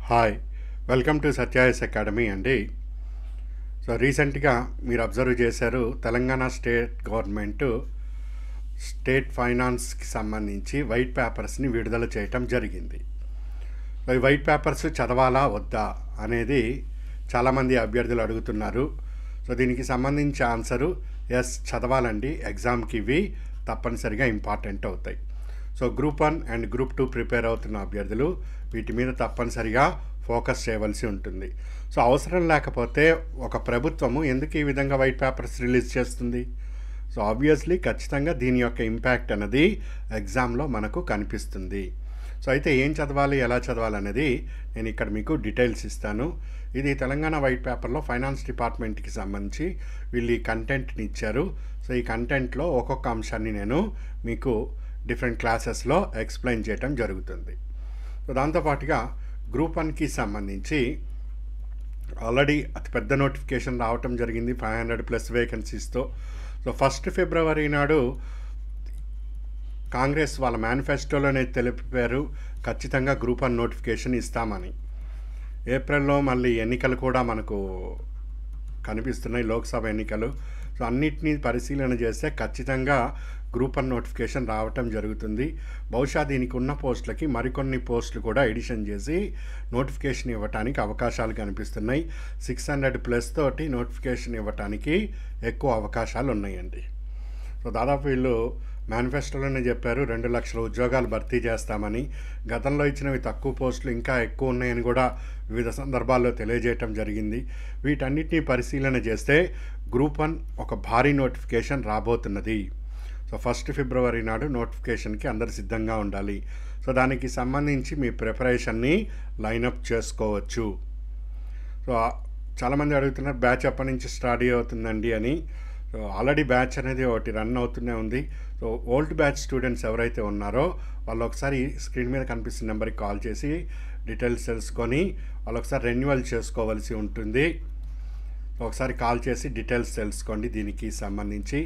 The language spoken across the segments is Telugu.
హాయ్ వెల్కమ్ టు సత్యాయస్ అకాడమీ అండి. సో రీసెంట్గా మీరు అబ్జర్వ్ చేశారు, తెలంగాణ స్టేట్ గవర్నమెంట్ స్టేట్ ఫైనాన్స్కి సంబంధించి వైట్ పేపర్స్ని విడుదల చేయటం జరిగింది. సో ఈ వైట్ పేపర్స్ చదవాలా వద్దా అనేది చాలామంది అభ్యర్థులు అడుగుతున్నారు. సో దీనికి సంబంధించి ఆన్సరు ఎస్, చదవాలండి. ఎగ్జామ్కి ఇవి తప్పనిసరిగా ఇంపార్టెంట్ అవుతాయి. So group 1 and group 2 prepare అవుతున్న అభ్యర్థులు వీటి మీద తప్పనిసరిగా ఫోకస్ చేయవలసి ఉంటుంది. సో అవసరం లేకపోతే ఒక ప్రభుత్వము ఎందుకు ఈ విధంగా వైట్ పేపర్స్ రిలీజ్ చేస్తుంది? సో ఆబ్వియస్లీ ఖచ్చితంగా దీని యొక్క ఇంపాక్ట్ అనేది ఎగ్జామ్లో మనకు కనిపిస్తుంది. సో అయితే ఏం చదవాలి, ఎలా చదవాలి అనేది నేను ఇక్కడ మీకు డీటెయిల్స్ ఇస్తాను. ఇది తెలంగాణ వైట్ పేపర్లో ఫైనాన్స్ డిపార్ట్మెంట్కి సంబంధించి వీళ్ళు ఈ కంటెంట్ని ఇచ్చారు. సో ఈ కంటెంట్లో ఒక్కొక్క అంశాన్ని నేను మీకు డిఫరెంట్ క్లాసెస్లో ఎక్స్ప్లెయిన్ చేయడం జరుగుతుంది. సో దాంతోపాటుగా గ్రూప్ 1కి సంబంధించి ఆల్రెడీ అతిపెద్ద నోటిఫికేషన్ రావటం జరిగింది 500+ వేకెన్సీస్తో. సో 1 ఫిబ్రవరి నాడు కాంగ్రెస్ వాళ్ళ మేనిఫెస్టోలోనే తెలిపారు ఖచ్చితంగా గ్రూప్ 1 నోటిఫికేషన్ ఇస్తామని. ఏప్రిల్లో మళ్ళీ ఎన్నికలు కూడా మనకు కనిపిస్తున్నాయి, లోక్సభ ఎన్నికలు. సో అన్నిటినీ పరిశీలన చేస్తే ఖచ్చితంగా గ్రూప్ 1 నోటిఫికేషన్ రావటం జరుగుతుంది. బహుశా దీనికి ఉన్న పోస్టులకి మరికొన్ని పోస్టులు కూడా ఎడిషన్ చేసి నోటిఫికేషన్ ఇవ్వటానికి అవకాశాలు కనిపిస్తున్నాయి. 600+ తోటి నోటిఫికేషన్ ఇవ్వటానికి ఎక్కువ అవకాశాలు ఉన్నాయండి. సో దాదాపు వీళ్ళు మేనిఫెస్టోలోనే చెప్పారు 2 లక్షల ఉద్యోగాలు భర్తీ చేస్తామని. గతంలో ఇచ్చినవి తక్కువ పోస్టులు ఇంకా ఎక్కువ ఉన్నాయని కూడా వివిధ సందర్భాల్లో తెలియజేయటం జరిగింది. వీటన్నిటిని పరిశీలన చేస్తే గ్రూప్ 1 ఒక భారీ నోటిఫికేషన్ రాబోతున్నది. సో 1 ఫిబ్రవరి నాడు నోటిఫికేషన్కి అందరు సిద్ధంగా ఉండాలి. సో దానికి సంబంధించి మీ ప్రిపరేషన్ని లైనప్ చేసుకోవచ్చు. సో చాలామంది అడుగుతున్నారు బ్యాచ్ ఎప్పటి నుంచి స్టార్ట్ అవుతుందండి అని. సో ఆల్రెడీ బ్యాచ్ అనేది ఒకటి రన్ అవుతూనే ఉంది. సో ఓల్డ్ బ్యాచ్ స్టూడెంట్స్ ఎవరైతే ఉన్నారో వాళ్ళు ఒకసారి స్క్రీన్ మీద కనిపిస్తున్న నెంబర్కి కాల్ చేసి డీటెయిల్స్ తెలుసుకొని వాళ్ళు ఒకసారి రెన్యువల్ చేసుకోవాల్సి ఉంటుంది. ఒకసారి కాల్ చేసి డీటెయిల్స్ తెలుసుకోండి. దీనికి సంబంధించి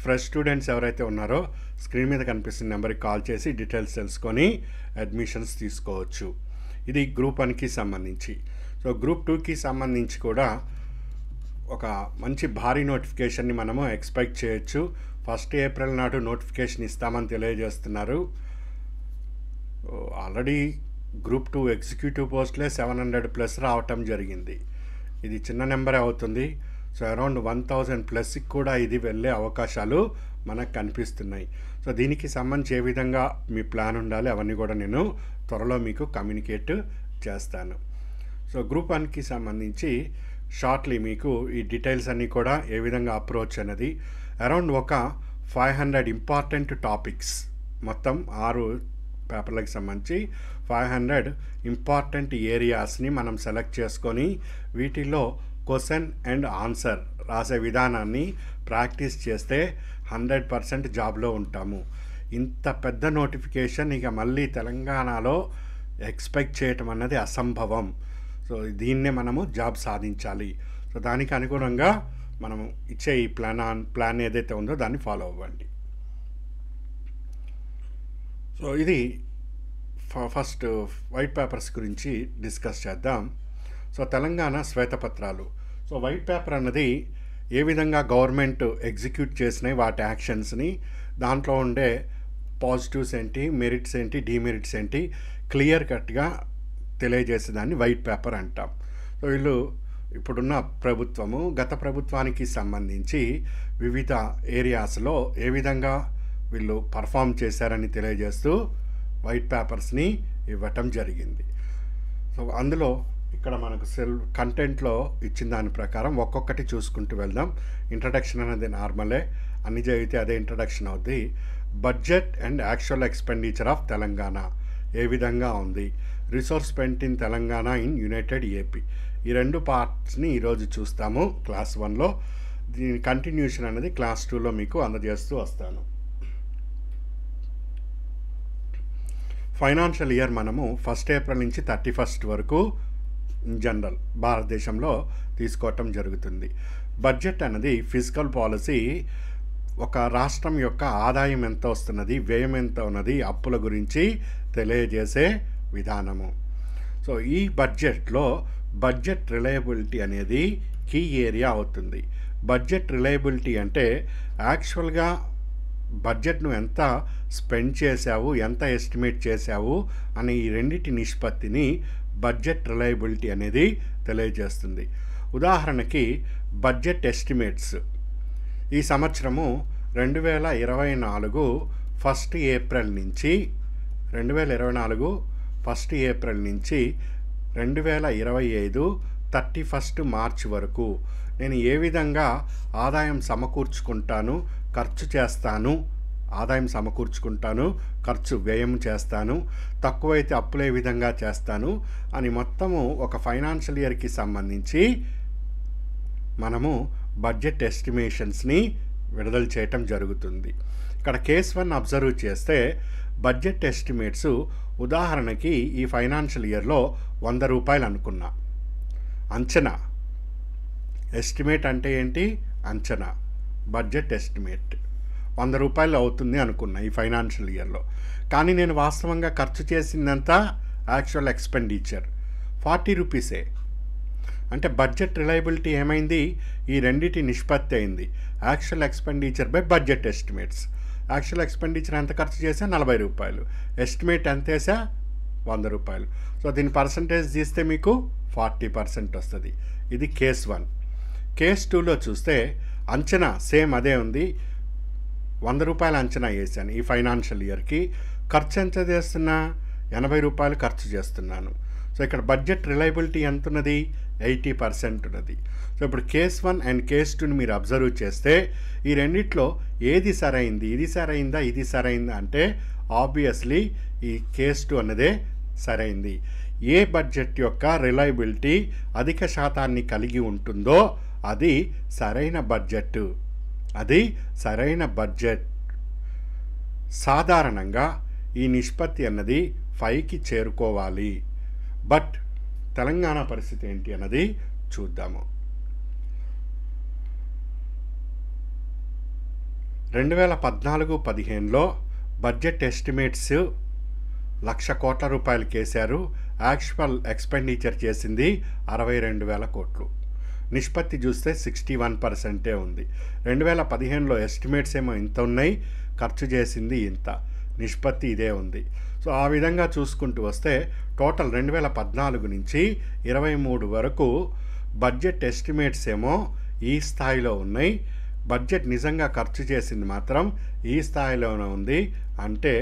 ఫ్రెష్ స్టూడెంట్స్ ఎవరైతే ఉన్నారో స్క్రీన్ మీద కనిపిస్తున్న నెంబర్కి కాల్ చేసి డీటెయిల్స్ తెలుసుకొని అడ్మిషన్స్ తీసుకోవచ్చు. ఇది గ్రూప్ 1కి సంబంధించి. సో గ్రూప్ 2కి సంబంధించి కూడా ఒక మంచి భారీ నోటిఫికేషన్ని మనము ఎక్స్పెక్ట్ చేయొచ్చు. 1 ఏప్రిల్ నాడు నోటిఫికేషన్ ఇస్తామని తెలియజేస్తున్నారు. ఆల్రెడీ గ్రూప్ 2 ఎగ్జిక్యూటివ్ పోస్టులే 700+ రావటం జరిగింది. ఇది చిన్న నెంబరే అవుతుంది. సో అరౌండ్ 1000+ కూడా ఇది వెళ్ళే అవకాశాలు మనకు కనిపిస్తున్నాయి. సో దీనికి సంబంధించి ఏ విధంగా మీ ప్లాన్ ఉండాలి అవన్నీ కూడా నేను త్వరలో మీకు కమ్యూనికేట్ చేస్తాను. సో గ్రూప్ 1కి సంబంధించి షార్ట్లీ మీకు ఈ డీటెయిల్స్ అన్నీ కూడా ఏ విధంగా అప్రోచ్ అనేది అరౌండ్ ఒక 500 ఇంపార్టెంట్ టాపిక్స్, మొత్తం 6 పేపర్లకు సంబంధించి 500 ఇంపార్టెంట్ ఏరియాస్ని మనం సెలెక్ట్ చేసుకొని వీటిల్లో క్వశ్చన్ అండ్ ఆన్సర్ రాసే విధానాన్ని ప్రాక్టీస్ చేస్తే 100% జాబ్లో ఉంటాము. ఇంత పెద్ద నోటిఫికేషన్ ఇక మళ్ళీ తెలంగాణలో ఎక్స్పెక్ట్ చేయటం అన్నది అసంభవం. సో దీన్నే మనము జాబ్ సాధించాలి. సో దానికి అనుగుణంగా మనము ఇచ్చే ఈ ప్లాన్ ఏదైతే ఉందో దాన్ని ఫాలో అవ్వండి. సో ఇది ఫస్ట్ వైట్ పేపర్స్ గురించి డిస్కస్ చేద్దాం. సో తెలంగాణ శ్వేతపత్రాలు. సో వైట్ పేపర్ అన్నది ఏ విధంగా గవర్నమెంట్ ఎగ్జిక్యూట్ చేసినాయి వాటి యాక్షన్స్ని, దాంట్లో ఉండే పాజిటివ్స్ ఏంటి, మెరిట్స్ ఏంటి, డిమెరిట్స్ ఏంటి క్లియర్ కట్గా తెలియజేసేదాన్ని వైట్ పేపర్ అంటాం. సో వీళ్ళు ఇప్పుడున్న ప్రభుత్వము గత ప్రభుత్వానికి సంబంధించి వివిధ ఏరియాస్లో ఏ విధంగా వీళ్ళు పర్ఫామ్ చేశారని తెలియజేస్తూ వైట్ పేపర్స్ని ఇవ్వటం జరిగింది. సో అందులో ఇక్కడ మనకు కంటెంట్లో ఇచ్చిన దాని ప్రకారం ఒక్కొక్కటి చూసుకుంటూ వెళ్దాం. ఇంట్రడక్షన్ అనేది నార్మలే, అన్ని చదివితే అదే ఇంట్రడక్షన్ అవుద్ది. Budget and actual expenditure of Telangana ఏ విధంగా ఉంది, resource spent in Telangana in united AP, ఈ 2 పార్ట్స్ని ఈరోజు చూస్తాము క్లాస్ 1లో. దీని కంటిన్యూషన్ అనేది క్లాస్ 2లో మీకు అందజేస్తూ వస్తాను. ఫైనాన్షియల్ ఇయర్ మనము 1 ఏప్రిల్ నుంచి 31 వరకు జనరల్ భారతదేశంలో తీసుకోవటం జరుగుతుంది. బడ్జెట్ అనేది ఫిజికల్ పాలసీ, ఒక రాష్ట్రం యొక్క ఆదాయం ఎంత వస్తున్నది, వ్యయం ఎంత ఉన్నది, అప్పుల గురించి తెలియజేసే విధానము. సో ఈ బడ్జెట్లో బడ్జెట్ రిలయబిలిటీ అనేది కీ ఏరియా అవుతుంది. బడ్జెట్ రిలయబిలిటీ అంటే యాక్చువల్గా బడ్జెట్ను ఎంత స్పెండ్ చేశావు, ఎంత ఎస్టిమేట్ చేశావు అనే ఈ రెండింటి నిష్పత్తిని బడ్జెట్ రిలయబిలిటీ అనేది తెలియజేస్తుంది. ఉదాహరణకి బడ్జెట్ ఎస్టిమేట్స్ ఈ సంవత్సరము 2024 1 ఏప్రిల్ నుంచి 2025 31 మార్చ్ వరకు నేను ఏ విధంగా ఆదాయం సమకూర్చుకుంటాను, ఖర్చు చేస్తాను, ఆదాయం సమకూర్చుకుంటాను, ఖర్చు వ్యయం చేస్తాను, తక్కువైతే అప్పులే విధంగా చేస్తాను అని మొత్తము ఒక ఫైనాన్షియల్ ఇయర్కి సంబంధించి మనము బడ్జెట్ ఎస్టిమేషన్స్ని విడుదల చేయటం జరుగుతుంది. ఇక్కడ కేస్ 1 అబ్జర్వ్ చేస్తే బడ్జెట్ ఎస్టిమేట్స్ ఉదాహరణకి ఈ ఫైనాన్షియల్ ఇయర్లో 100 రూపాయలు అనుకున్నా. అంచనా ఎస్టిమేట్ అంటే ఏంటి? అంచనా. బడ్జెట్ ఎస్టిమేట్ 100 రూపాయలు అవుతుంది అనుకున్నా ఈ ఫైనాన్షియల్ ఇయర్లో. కానీ నేను వాస్తవంగా ఖర్చు చేసిందంతా యాక్చువల్ ఎక్స్పెండిచర్ 40 రూపీసే. అంటే బడ్జెట్ రిలయబిలిటీ ఏమైంది? ఈ రెండింటి నిష్పత్తి అయింది. Actual expenditure by budget estimates. Actual expenditure ఎంత ఖర్చు చేసా? 40 రూపాయలు. ఎస్టిమేట్ ఎంత వేసా? 100 రూపాయలు. సో దీని పర్సంటేజ్ తీస్తే మీకు 40% వస్తుంది. ఇది కేస్ 1. కేస్ 2లో చూస్తే అంచనా సేమ్ అదే ఉంది. 100 రూపాయలు అంచనా వేసాను ఈ ఫైనాన్షియల్ ఇయర్కి. ఖర్చు ఎంత చేస్తున్నా? 80 రూపాయలు ఖర్చు చేస్తున్నాను. సో ఇక్కడ బడ్జెట్ రిలయబిలిటీ ఎంత ఉన్నది? 80% ఉన్నది. సో ఇప్పుడు కేస్ 1 అండ్ కేస్ 2ని మీరు అబ్జర్వ్ చేస్తే ఈ రెండిట్లో ఏది సరైంది? ఇది సరైందా, ఇది సరైందా అంటే ఆబ్వియస్లీ ఈ కేస్ 2 అన్నదే సరైంది. ఏ బడ్జెట్ యొక్క రిలయబిలిటీ అధిక శాతాన్ని కలిగి ఉంటుందో అది సరైన బడ్జెట్. అది సరైన బడ్జెట్. సాధారణంగా ఈ నిష్పత్తి అన్నది 5కి చేరుకోవాలి. బట్ తెలంగాణ పరిస్థితి ఏంటి అన్నది చూద్దాము. 2014-15లో బడ్జెట్ ఎస్టిమేట్స్ 1,00,000 కోట్ల రూపాయలు కేశారు. యాక్చువల్ ఎక్స్పెండిచర్ చేసింది 62,000 కోట్లు. నిష్పత్తి చూస్తే 61% ఉంది. 2015లో ఎస్టిమేట్స్ ఏమో ఇంత ఉన్నాయి, ఖర్చు చేసింది ఇంత, నిష్పత్తి ఇదే ఉంది. సో ఆ విధంగా చూసుకుంటూ వస్తే టోటల్ 2014 నుంచి 23 వరకు బడ్జెట్ ఎస్టిమేట్స్ ఏమో ఈ స్థాయిలో ఉన్నాయి. బడ్జెట్ నిజంగా ఖర్చు చేసింది మాత్రం ఈ స్థాయిలోనే ఉంది. అంటే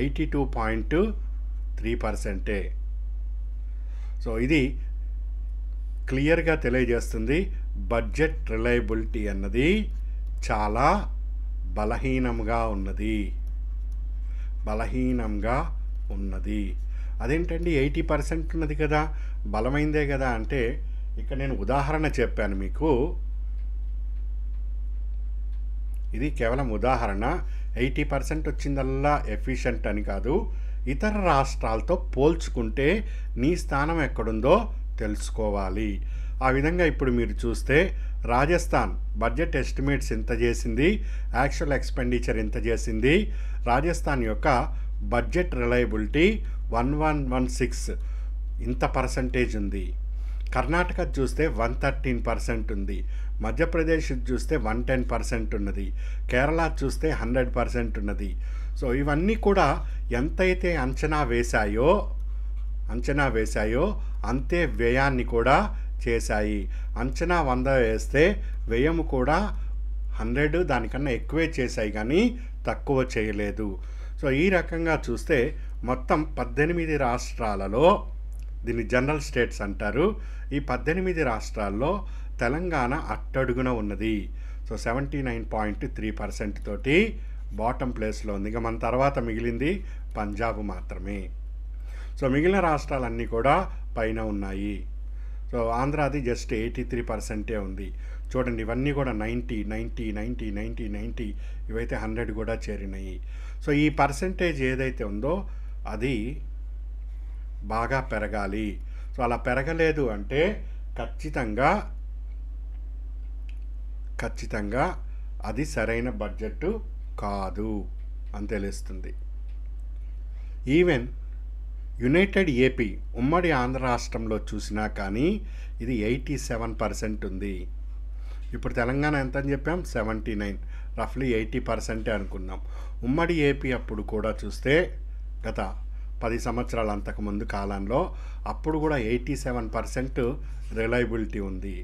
82.3%. సో ఇది క్లియర్గా తెలియజేస్తుంది బడ్జెట్ రిలయబిలిటీ అన్నది చాలా బలహీనంగా ఉన్నది. అదేంటండి 80% ఉన్నది కదా, బలమైందే కదా అంటే ఇక్కడ నేను ఉదాహరణ చెప్పాను మీకు. ఇది కేవలం ఉదాహరణ. 80% వచ్చిందల్లా ఎఫిషియెంట్ అని కాదు. ఇతర రాష్ట్రాలతో పోల్చుకుంటే నీ స్థానం ఎక్కడుందో తెలుసుకోవాలి. ఆ విధంగా ఇప్పుడు మీరు చూస్తే రాజస్థాన్ బడ్జెట్ ఎస్టిమేట్స్ ఎంత చేసింది, యాక్చువల్ ఎక్స్పెండిచర్ ఎంత చేసింది. రాజస్థాన్ యొక్క బడ్జెట్ రిలయబిలిటీ 1116 ఇంత పర్సంటేజ్ ఉంది. కర్ణాటక చూస్తే 113% ఉంది. మధ్యప్రదేశ్ చూస్తే 110% ఉన్నది. కేరళ చూస్తే 100% ఉన్నది. సో ఇవన్నీ కూడా ఎంతైతే అంచనా వేశాయో అంతే వ్యయాన్ని కూడా చేశాయి. అంచనా 100 వేస్తే వ్యయం కూడా 100 దానికన్నా ఎక్కువే చేశాయి కానీ తక్కువ చేయలేదు. సో ఈ రకంగా చూస్తే మొత్తం 18 రాష్ట్రాలలో, దీన్ని జనరల్ స్టేట్స్ అంటారు, ఈ 18 రాష్ట్రాల్లో తెలంగాణ అట్టడుగున ఉన్నది. సో 79.3% తోటి బాటమ్ ప్లేస్లో ఉంది. ఇక మన తర్వాత మిగిలింది పంజాబ్ మాత్రమే. సో మిగిలిన రాష్ట్రాలన్నీ కూడా పైన ఉన్నాయి. సో ఆంధ్రాది జస్ట్ 83% ఉంది. చూడండి ఇవన్నీ కూడా 90 ఇవైతే 100 కూడా చేరినాయి. సో ఈ పర్సంటేజ్ ఏదైతే ఉందో అది బాగా పెరగాలి. సో అలా పెరగలేదు అంటే ఖచ్చితంగా అది సరైన బడ్జెట్ కాదు అని తెలుస్తుంది. ఈవెన్ యునైటెడ్ ఏపీ ఉమ్మడి ఆంధ్ర రాష్ట్రంలో చూసినా కానీ ఇది 87% ఉంది. ఇప్పుడు తెలంగాణ ఎంత అని చెప్పాం? 79, రఫ్లీ 80% అనుకున్నాం. ఉమ్మడి ఏపీ అప్పుడు కూడా చూస్తే గత 10 సంవత్సరాల అంతకుముందు కాలంలో అప్పుడు కూడా 87% రిలయబిలిటీ ఉంది.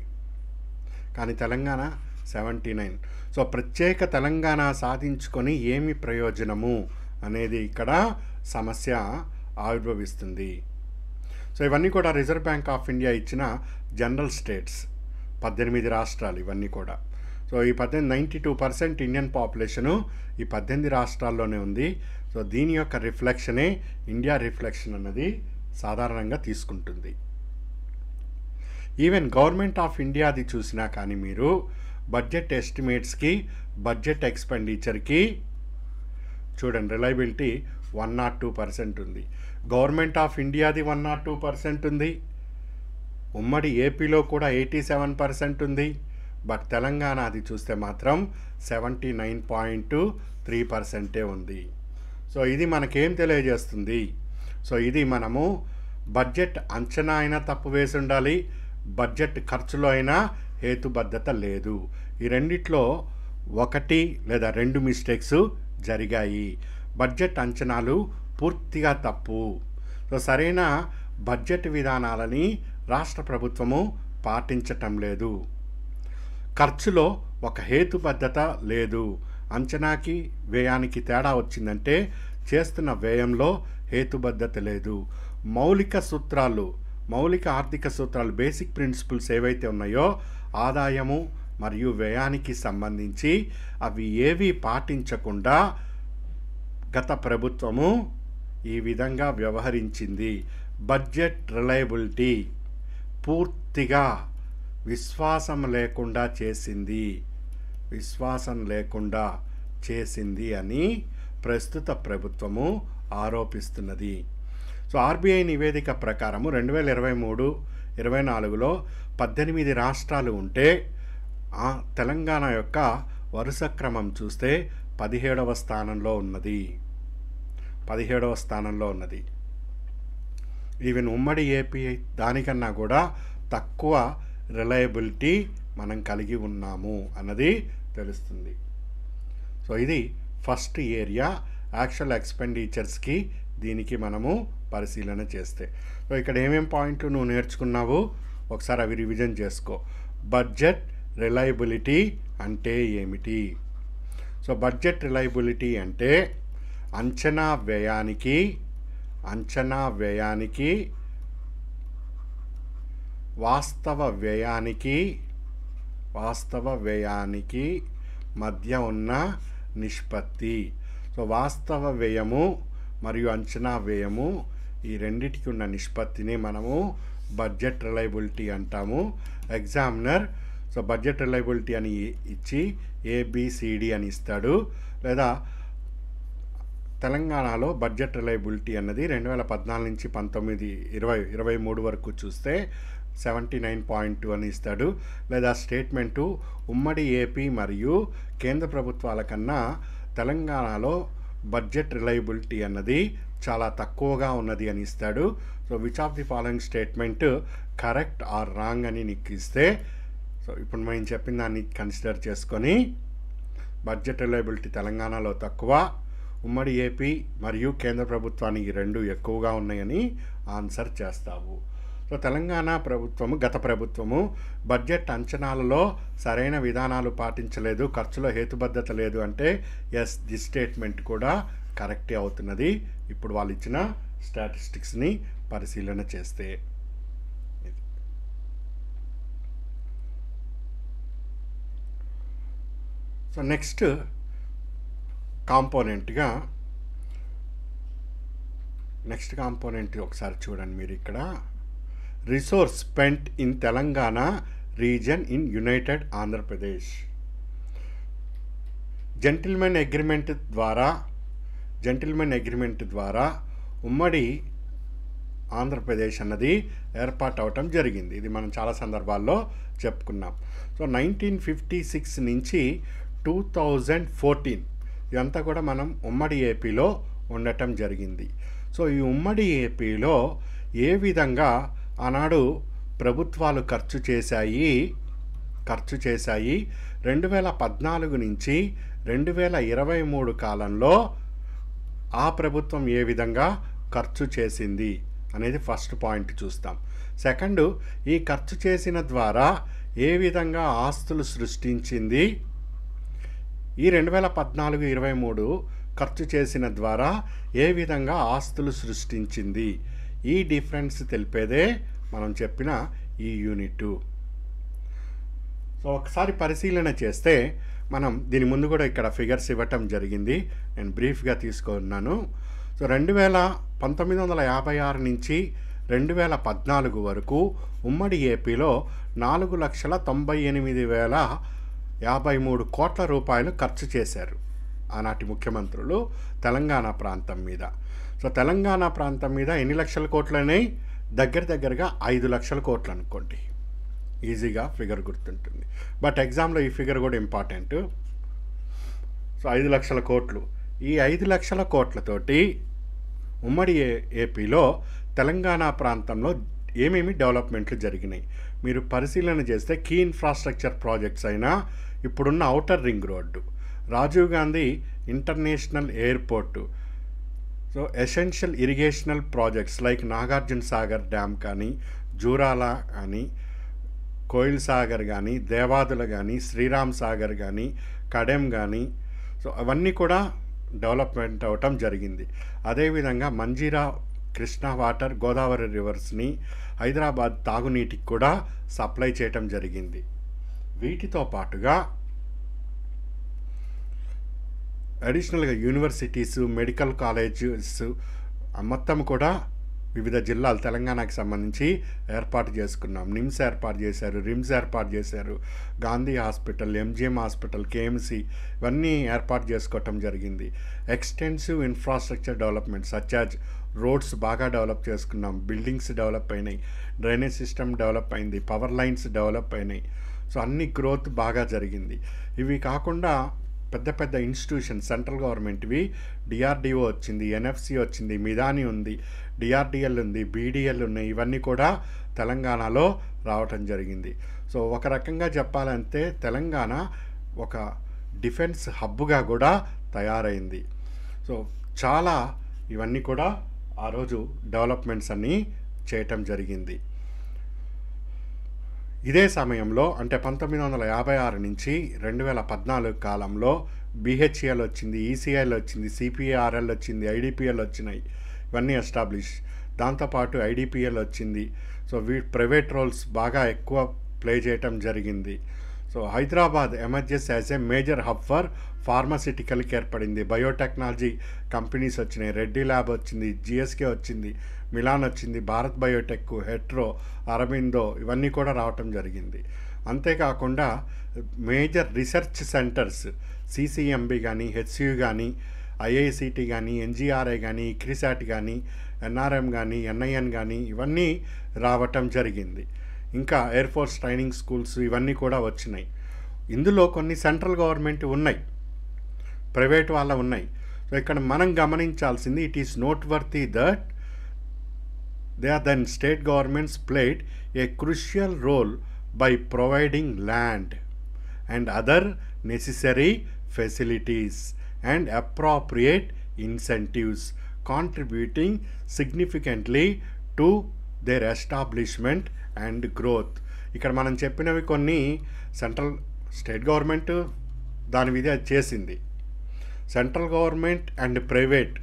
కానీ తెలంగాణ 79. సో ప్రత్యేక తెలంగాణ సాధించుకొని ఏమి ప్రయోజనము అనేది ఇక్కడ సమస్య ఆవిర్భవిస్తుంది. సో ఇవన్నీ కూడా రిజర్వ్ బ్యాంక్ ఆఫ్ ఇండియా ఇచ్చిన జనరల్ స్టేట్స్, 18 రాష్ట్రాలు ఇవన్నీ కూడా. సో ఈ 92% ఇండియన్ పాపులేషను ఈ 18 రాష్ట్రాల్లోనే ఉంది. సో దీని యొక్క రిఫ్లెక్షనే ఇండియా రిఫ్లెక్షన్ అన్నది సాధారణంగా తీసుకుంటుంది. ఈవెన్ గవర్నమెంట్ ఆఫ్ ఇండియాది చూసినా కానీ మీరు బడ్జెట్ ఎస్టిమేట్స్కి, బడ్జెట్ ఎక్స్పెండిచర్కి చూడండి, రిలయబిలిటీ 102% ఉంది. గవర్నమెంట్ ఆఫ్ ఇండియాది 102% ఉంది. ఉమ్మడి ఏపీలో కూడా 87% ఉంది. బట్ తెలంగాణ అది చూస్తే మాత్రం 79.3% ఉంది. సో ఇది మనకేం తెలియజేస్తుంది? సో ఇది మనము బడ్జెట్ అంచనా అయినా తప్పు వేసి ఉండాలి, బడ్జెట్ ఖర్చులో అయినా హేతుబద్ధత లేదు. ఈ రెండిట్లో 1 లేదా 2 మిస్టేక్స్ జరిగాయి. బడ్జెట్ అంచనాలు పూర్తిగా తప్పు. సో సరైన బడ్జెట్ విధానాలని రాష్ట్ర ప్రభుత్వము పాటించటం లేదు. ఖర్చులో ఒక హేతుబద్ధత లేదు. అంచనాకి వ్యయానికి తేడా వచ్చిందంటే చేస్తున్న వ్యయంలో హేతుబద్ధత లేదు. మౌలిక ఆర్థిక సూత్రాలు, బేసిక్ ప్రిన్సిపల్స్ ఏవైతే ఉన్నాయో ఆదాయము మరియు వ్యయానికి సంబంధించి అవి ఏవి పాటించకుండా గత ప్రభుత్వము ఈ విధంగా వ్యవహరించింది. బడ్జెట్ రిలయబిలిటీ పూర్తిగా విశ్వాసం లేకుండా చేసింది అని ప్రస్తుత ప్రభుత్వము ఆరోపిస్తున్నది. సో ఆర్బీఐ నివేదిక ప్రకారము 2023-24లో 18 రాష్ట్రాలు ఉంటే తెలంగాణ యొక్క వరుస క్రమం చూస్తే 17వ స్థానంలో ఉన్నది. ఈవెన్ ఉమ్మడి ఏపీ దానికన్నా కూడా తక్కువ రిలయబిలిటీ మనం కలిగి ఉన్నాము అన్నది తెలుస్తుంది. సో ఇది ఫస్ట్ ఏరియా. యాక్చువల్ ఎక్స్పెండిచర్స్కి దీనికి మనము పరిశీలన చేస్తే సో ఇక్కడ ఏమేం పాయింట్లు నువ్వు నేర్చుకున్నావు ఒకసారి అవి రివిజన్ చేసుకో. బడ్జెట్ రిలయబిలిటీ అంటే ఏమిటి? సో బడ్జెట్ రిలయబిలిటీ అంటే అంచనా వ్యయానికి వాస్తవ వ్యయానికి మధ్య ఉన్న నిష్పత్తి. సో వాస్తవ వ్యయము మరియు అంచనా వ్యయము ఈ రెండిటికి ఉన్న నిష్పత్తిని మనము బడ్జెట్ రిలయబిలిటీ అంటాము. ఎగ్జామినర్ సో బడ్జెట్ రిలయబిలిటీ అని ఇచ్చి ABCD అని ఇస్తాడు. లేదా తెలంగాణలో బడ్జెట్ రిలయబిలిటీ అన్నది 2014 నుంచి 23 వరకు చూస్తే 79.2 అని ఇస్తాడు. లేదా స్టేట్మెంటు ఉమ్మడి ఏపీ మరియు కేంద్ర ప్రభుత్వాల కన్నా తెలంగాణలో బడ్జెట్ రిలయబిలిటీ అన్నది చాలా తక్కువగా ఉన్నది అని ఇస్తాడు. So which of the following statement correct or wrong అని నీకు ఇస్తే సో ఇప్పుడు మనం చెప్పిన దాన్ని కన్సిడర్ చేసుకొని బడ్జెట్ రిలయబిలిటీ తెలంగాణలో తక్కువ, ఉమ్మడి ఏపీ మరియు కేంద్ర ప్రభుత్వానికి 2 ఎక్కువగా ఉన్నాయని ఆన్సర్ చేస్తావు. సో తెలంగాణ గత ప్రభుత్వము బడ్జెట్ అంచనాలలో సరైన విధానాలు పాటించలేదు, ఖర్చులో హేతుబద్ధత లేదు అంటే ఎస్, ది స్టేట్మెంట్ కూడా కరెక్టే అవుతున్నది ఇప్పుడు వాళ్ళు ఇచ్చిన స్టాటిస్టిక్స్ని పరిశీలన చేస్తే. సో నెక్స్ట్ కాంపోనెంట్ ఒకసారి చూడండి మీరు ఇక్కడ. Resource spent in Telangana region in united Andhra Pradesh. Gentlemen agreement ద్వారా ఉమ్మడి ఆంధ్రప్రదేశ్ అన్నది ఏర్పాటు అవటం జరిగింది. ఇది మనం చాలా సందర్భాల్లో చెప్పుకున్నాం. సో 1956 నుంచి 2014 ఇదంతా కూడా మనం ఉమ్మడి ఏపీలో ఉండటం జరిగింది. సో ఈ ఉమ్మడి ఏపీలో ఏ విధంగా ఆనాడు ప్రభుత్వాలు ఖర్చు చేశాయి 2014 నుంచి 2023 కాలంలో ఆ ప్రభుత్వం ఏ విధంగా ఖర్చు చేసింది అనేది ఫస్ట్ పాయింట్ చూస్తాం. సెకండ్, ఈ ఖర్చు చేసిన ద్వారా ఏ విధంగా ఆస్తులు సృష్టించింది, ఈ 2014-23 ఖర్చు చేసిన ద్వారా ఏ విధంగా ఆస్తులు సృష్టించింది, ఈ డిఫరెన్స్ తెలిపేదే మనం చెప్పిన ఈ యూనిట్. సో ఒకసారి పరిశీలన చేస్తే మనం దీని ముందు కూడా ఇక్కడ ఫిగర్స్ ఇవ్వటం జరిగింది, నేను బ్రీఫ్గా తీసుకున్నాను. సో 1956 నుంచి 2014 వరకు ఉమ్మడి ఏపీలో 4,98,053 కోట్ల రూపాయలు ఖర్చు చేశారు ఆనాటి ముఖ్యమంత్రులు తెలంగాణ ప్రాంతం మీద. సో తెలంగాణ ప్రాంతం మీద ఎన్ని లక్షల కోట్లనే? దగ్గరగా 5 లక్షల కోట్లు అనుకోండి, ఈజీగా ఫిగర్ గుర్తుంటుంది. బట్ ఎగ్జామ్లో ఈ ఫిగర్ కూడా ఇంపార్టెంట్. సో 5 లక్షల కోట్లు. ఈ 5 లక్షల కోట్లతోటి ఉమ్మడి ఏపీలో తెలంగాణ ప్రాంతంలో ఏమేమి డెవలప్మెంట్లు జరిగినాయి మీరు పరిశీలన చేస్తే, కీ ఇన్ఫ్రాస్ట్రక్చర్ ప్రాజెక్ట్స్ అయినా ఇప్పుడున్న outer ring road, Rajiv Gandhi international airport, so essential irrigational projects like Nagarjuna Sagar dam కానీ, జూరాల కానీ, కోయిల్ సాగర్ కానీ, దేవాదుల కానీ, శ్రీరామ్ సాగర్ కానీ, కడెం కానీ, సో అవన్నీ కూడా డెవలప్మెంట్ అవటం జరిగింది. అదేవిధంగా మంజీరా కృష్ణా వాటర్, గోదావరి రివర్స్ని హైదరాబాద్ తాగునీటికి కూడా సప్లై చేయటం జరిగింది. వీటితో పాటుగా అడిషనల్గా యూనివర్సిటీసు, మెడికల్ కాలేజెస్ మొత్తం కూడా వివిధ జిల్లాలు తెలంగాణకి సంబంధించి ఏర్పాటు చేసుకున్నాం. నిమ్స్ ఏర్పాటు చేశారు, రిమ్స్ ఏర్పాటు చేశారు, Gandhi hospital, MGM hospital, KMC ఇవన్నీ ఏర్పాటు చేసుకోవటం జరిగింది. Extensive infrastructure development such as roads బాగా డెవలప్ చేసుకున్నాం, బిల్డింగ్స్ డెవలప్ అయినాయి, డ్రైనేజ్ సిస్టమ్ డెవలప్ అయింది, పవర్ లైన్స్ డెవలప్ అయినాయి. సో అన్ని గ్రోత్ బాగా జరిగింది. ఇవి కాకుండా పెద్ద పెద్ద ఇన్స్టిట్యూషన్స్ సెంట్రల్ గవర్నమెంట్వి, డిఆర్డిఓ వచ్చింది, ఎన్ఎఫ్సి వచ్చింది, మిదాని ఉంది, డిఆర్డిఎల్ ఉంది, బీడిఎల్ ఉన్నాయి, ఇవన్నీ కూడా తెలంగాణలో రావటం జరిగింది. సో ఒక రకంగా చెప్పాలంటే తెలంగాణ ఒక డిఫెన్స్ హబ్గా కూడా తయారైంది. సో చాలా ఇవన్నీ కూడా ఆ రోజు డెవలప్మెంట్స్ అన్నీ చేయటం జరిగింది. ఇదే సమయంలో అంటే 1956 నుంచి 2014 కాలంలో బిహెచ్ఎల్ వచ్చింది, ఈసీఐఎల్ వచ్చింది, సిపిఆర్ఎల్ వచ్చింది, ఐడిపిఎల్ వచ్చినాయి, ఇవన్నీ ఎస్టాబ్లిష్. దాంతోపాటు ఐడిపిఎల్ వచ్చింది. సో ప్రైవేట్ రోల్స్ బాగా ఎక్కువ ప్లే చేయటం జరిగింది. So Hyderabad emerges as a major hub for ఫార్మాసిటికల్కి ఏర్పడింది. బయోటెక్నాలజీ కంపెనీస్ వచ్చినాయి, రెడ్డి ల్యాబ్ వచ్చింది, జిఎస్కే వచ్చింది, మిలాన్ వచ్చింది, భారత్ బయోటెక్, హెట్రో, అరబిందో ఇవన్నీ కూడా రావటం జరిగింది. అంతేకాకుండా మేజర్ రీసెర్చ్ సెంటర్స్ సిసిఎంబి కానీ, హెచ్సియు కానీ, ఐఐసిటి కానీ, ఎన్జిఆర్ఐ కానీ, ఇక్రిసాట్ కానీ, ఎన్ఆర్ఎం కానీ, ఎన్ఐఎన్ కానీ ఇవన్నీ రావటం జరిగింది. ఇంకా ఎయిర్ ఫోర్స్ ట్రైనింగ్ స్కూల్స్ ఇవన్నీ కూడా వచ్చినాయి. ఇందులో కొన్ని సెంట్రల్ గవర్నమెంట్ ఉన్నాయి, ప్రైవేట్ వాళ్ళ ఉన్నాయి. సో ఇక్కడ మనం గమనించాల్సింది, it is not worthy that then state governments played a crucial role by providing land and other necessary facilities and appropriate incentives, contributing significantly to their establishment and growth. ఇక్కడ మనం చెప్పినవి కొన్ని స్టేట్ గవర్నమెంట్ దాని మీద చేసింది. సెంట్రల్ గవర్నమెంట్ అండ్ ప్రైవేట్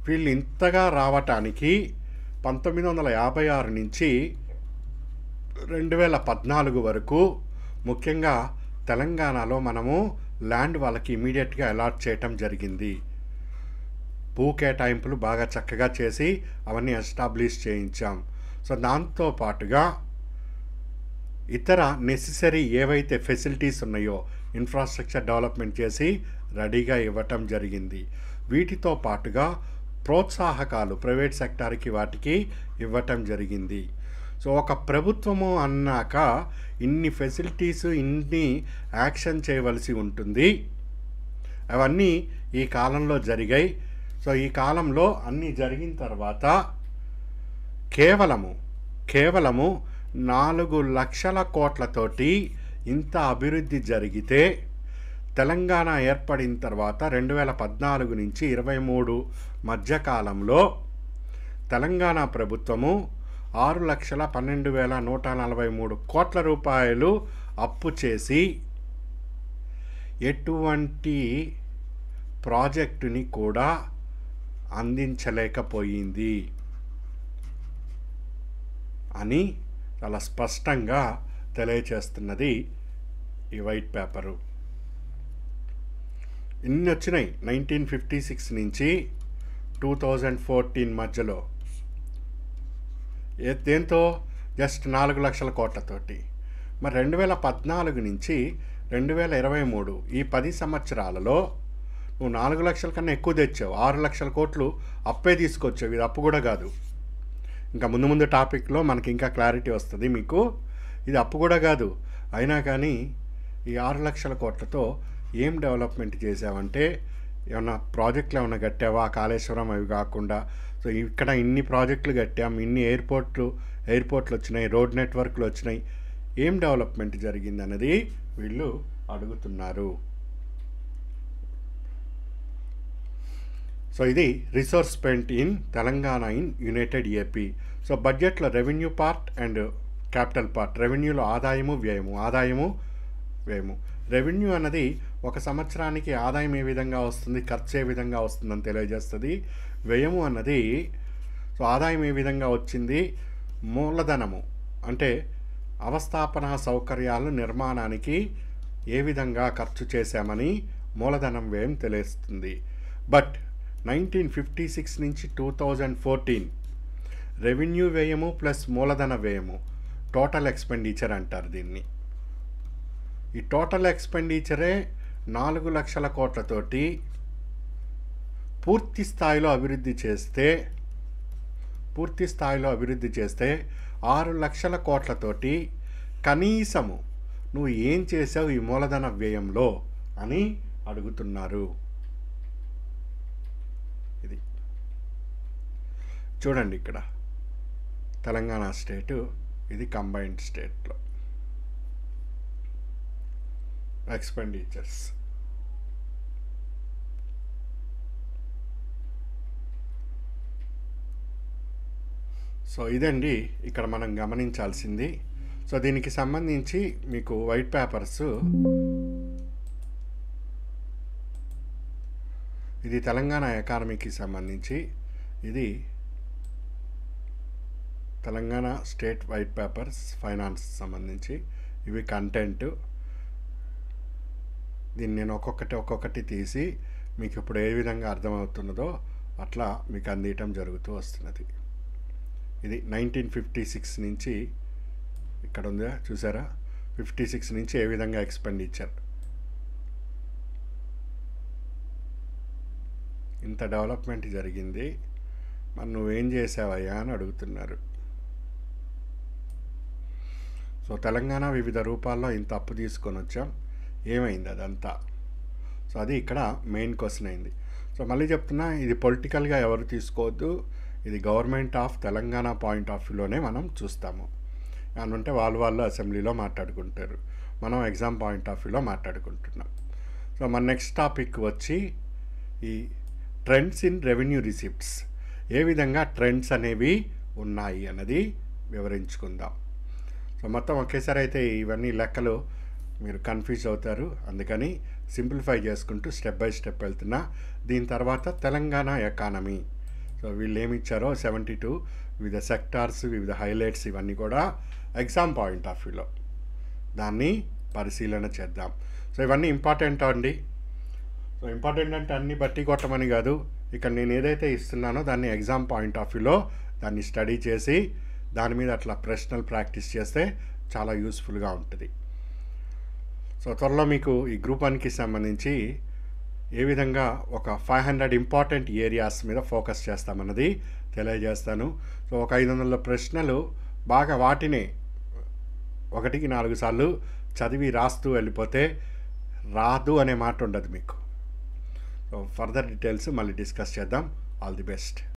వీళ్ళు ఇంతగా రావటానికి 1956 నుంచి 2014 వరకు ముఖ్యంగా తెలంగాణలో మనము ల్యాండ్ వాళ్ళకి ఇమీడియట్గా అలాట్ చేయటం జరిగింది. భూ కేటాయింపులు బాగా చక్కగా చేసి అవన్నీ ఎస్టాబ్లిష్ చేయించాం. సో దాంతోపాటుగా ఇతర నెసెసరీ ఏవైతే ఫెసిలిటీస్ ఉన్నాయో ఇన్ఫ్రాస్ట్రక్చర్ డెవలప్మెంట్ చేసి రెడీగా ఇవ్వటం జరిగింది. వీటితో పాటుగా ప్రోత్సాహకాలు ప్రైవేట్ సెక్టార్కి వాటికి ఇవ్వటం జరిగింది. సో ఒక ప్రభుత్వము అన్నాక ఇన్ని ఫెసిలిటీస్, ఇన్ని యాక్షన్ చేయవలసి ఉంటుంది. అవన్నీ ఈ కాలంలో జరిగాయి. సో ఈ కాలంలో అన్నీ జరిగిన తర్వాత కేవలము 4 లక్షల కోట్లతోటి ఇంత అభివృద్ధి జరిగితే తెలంగాణ ఏర్పడిన తర్వాత 2014 నుంచి 23 మధ్యకాలంలో తెలంగాణ ప్రభుత్వము 6,12,143 కోట్ల రూపాయలు అప్పు చేసి ఎటువంటి ప్రాజెక్టుని కూడా అందించలేకపోయింది అని చాలా స్పష్టంగా తెలియచేస్తున్నది ఈ వైట్ పేపరు. ఇన్ని వచ్చినాయి 1956 నుంచి 2014 మధ్యలో. దేంతో? జస్ట్ 4 లక్షల కోట్లతోటి. మరి 2014 నుంచి 2023 ఈ 10 సంవత్సరాలలో నువ్వు 4 లక్షల కన్నా ఎక్కువ తెచ్చావు. 6 లక్షల కోట్లు అప్పే తీసుకొచ్చావు. ఇది అప్పు కూడా కాదు. ఇంకా ముందు టాపిక్లో మనకి ఇంకా క్లారిటీ వస్తుంది మీకు. ఇది అప్పు కూడా కాదు. అయినా కానీ ఈ 6 లక్షల కోట్లతో ఏం డెవలప్మెంట్ చేసావంటే ఏమన్నా ప్రాజెక్టులు ఏమన్నా కట్టావా? కాళేశ్వరం అవి కాకుండా. సో ఇక్కడ ఇన్ని ప్రాజెక్టులు కట్టాం, ఇన్ని ఎయిర్పోర్ట్లు వచ్చినాయి, రోడ్ నెట్వర్క్లు వచ్చినాయి, ఏం డెవలప్మెంట్ జరిగింది అన్నది వీళ్ళు అడుగుతున్నారు. సో ఇది resource spent in Telangana in united AP. So బడ్జెట్లో revenue part and capital part. రెవెన్యూలో ఆదాయము వ్యయము. రెవెన్యూ అన్నది ఒక సంవత్సరానికి ఆదాయం ఏ విధంగా వస్తుంది, ఖర్చు ఏ విధంగా వస్తుందని తెలియజేస్తుంది. వ్యయము అన్నది సో ఆదాయం ఏ విధంగా వచ్చింది, మూలధనము అంటే అవస్థాపన సౌకర్యాలు నిర్మాణానికి ఏ విధంగా ఖర్చు చేశామని మూలధనం వ్యయం తెలుస్తుంది. బట్ 1956 నుంచి 2014 రెవెన్యూ వ్యయము ప్లస్ మూలధన వ్యయము టోటల్ ఎక్స్పెండిచర్ అంటారు దీన్ని. ఈ టోటల్ ఎక్స్పెండిచరే 4 లక్షల కోట్లతోటి పూర్తి స్థాయిలో అభివృద్ధి చేస్తే 6 లక్షల కోట్లతోటి కనీసము నువ్వు ఏం చేసావు ఈ మూలధన వ్యయంలో అని అడుగుతున్నారు. ఇది చూడండి, ఇక్కడ తెలంగాణ స్టేటు, ఇది కంబైన్డ్ స్టేట్లో ఎక్స్పెండిచర్స్. సో ఇదండి ఇక్కడ మనం గమనించాల్సింది. సో దీనికి సంబంధించి మీకు వైట్ పేపర్స్, ఇది తెలంగాణ ఎకానమీకి సంబంధించి, ఇది Telangana state white papers finance సంబంధించి, ఇవి కంటెంట్. దీన్ని నేను ఒక్కొక్కటి తీసి మీకు ఇప్పుడు ఏ విధంగా అర్థమవుతున్నదో అట్లా మీకు అందించడం జరుగుతూ వస్తున్నది. ఇది 1956 నుంచి ఇక్కడ ఉందా చూసారా, 56 నుంచి ఏ విధంగా ఎక్స్పెండిచర్, ఇంత డెవలప్మెంట్ జరిగింది, మరి నువ్వేం చేసావయ్యా అని అడుగుతున్నారు. సో తెలంగాణ వివిధ రూపాల్లో ఇంత అప్పు తీసుకొని వచ్చాం, ఏమైంది అదంతా? సో అది ఇక్కడ మెయిన్ క్వశ్చన్ అయింది. సో మళ్ళీ చెప్తున్నా, ఇది పొలిటికల్గా ఎవరు తీసుకోవద్దు, ఇది government of Telangana point of వ్యూలోనే మనం చూస్తాము. అంటే వాళ్ళు అసెంబ్లీలో మాట్లాడుకుంటారు, మనం ఎగ్జామ్ పాయింట్ ఆఫ్ వ్యూలో మాట్లాడుకుంటున్నాం. సో మన నెక్స్ట్ టాపిక్ వచ్చి ఈ ట్రెండ్స్ ఇన్ రెవెన్యూ రిసిప్ట్స్, ఏ విధంగా ట్రెండ్స్ అనేవి ఉన్నాయి అన్నది వివరించుకుందాం. సో మొత్తం ఒకేసారి అయితే ఇవన్నీ లెక్కలు మీరు కన్ఫ్యూజ్ అవుతారు, అందుకని సింప్లిఫై చేసుకుంటూ స్టెప్ బై స్టెప్ వెళ్తున్నా. దీని తర్వాత తెలంగాణ ఎకానమీ, సో వీళ్ళు ఏమి ఇచ్చారో 72 వివిధ సెక్టార్స్, వివిధ హైలైట్స్, ఇవన్నీ కూడా ఎగ్జామ్ పాయింట్ ఆఫ్ వ్యూలో దాన్ని పరిశీలన చేద్దాం. సో ఇవన్నీ ఇంపార్టెంట్ అండి. సో ఇంపార్టెంట్ అంటే అన్ని బట్టి కొట్టమని కాదు, ఇక్కడ నేను ఏదైతే ఇస్తున్నానో దాన్ని ఎగ్జామ్ పాయింట్ ఆఫ్ వ్యూలో దాన్ని స్టడీ చేసి దాని మీద అట్లా ప్రశ్నలు ప్రాక్టీస్ చేస్తే చాలా యూస్ఫుల్గా ఉంటుంది. సో త్వరలో మీకు ఈ గ్రూప్ 1కి సంబంధించి ఏ విధంగా ఒక 500 ఇంపార్టెంట్ ఏరియాస్ మీద ఫోకస్ చేస్తామన్నది తెలియజేస్తాను. సో ఒక 500 ప్రశ్నలు బాగా వాటినే 1కి 4 సార్లు చదివి రాస్తూ వెళ్ళిపోతే రాదు అనే మాట ఉండదు మీకు. సో ఫర్దర్ డీటెయిల్స్ మళ్ళీ డిస్కస్ చేద్దాం. All the best.